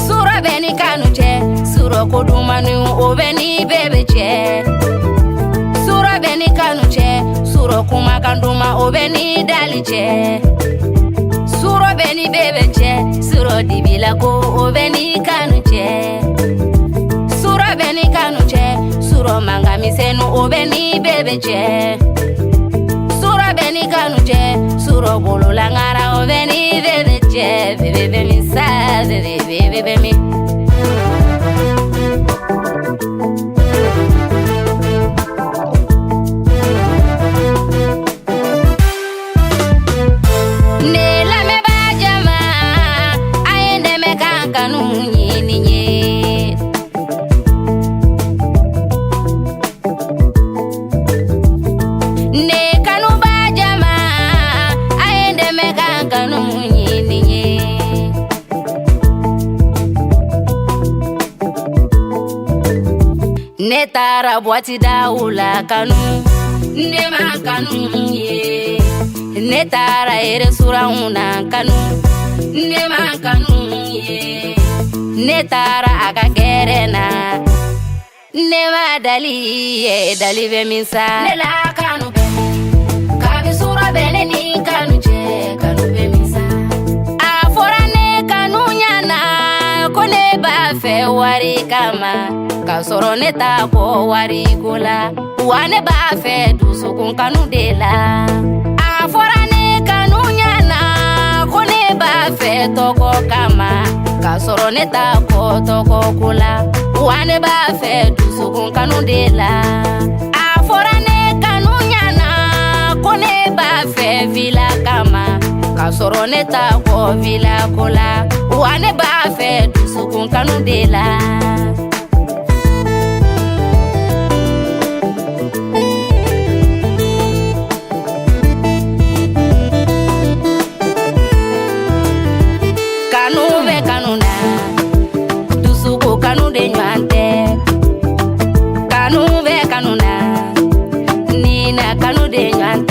Sura beni Kanou che, sura kodumanu obeni bebe che. Sura beni Kanou che, sura kuma kanduma obeni dali che. Sura beni bebe che, sura dibila ko obeni Kanou che. Sura beni Kanou che, sura manga misenu obeni bebe che. Sura beni Kanou che, sura bolo langara obeni bebe che. Bebe mi sa, bebe mi. Ne la me ba jama, ayende me Kanou ni ni. Ne Kanou ba jama, ayende me Kanou ni ni. Ne tara boati daula Kanou, ne ma Kanou ye. Ne tara ere sura una Kanou, ne ma Kanou ye. Ne tara aga gerena, ne ma dali ye dali be minsa. Ne la Kanou be, kabi sura bene ni Kanou che, Kanou be minsa. A fora ne Kanou nyana, kone ba fe wari kama. Ka soro ne ta ko wari kola, wane ba fe dusukun Kanou de la. A fora ne Kanou nyana, kone ba fe toko kama. Ka soro ne ta ko toko kola, wane ba fe dusukun Kanou de la. A fora ne Kanou nyana, kone ba fe vila kama. Ka soro ne ta ko vila kola, wane ba fe dusukun Kanou de la. Kanou na, dusuko Kanou de nyante. Kanou be Kanou na, nina Kanou de nyante.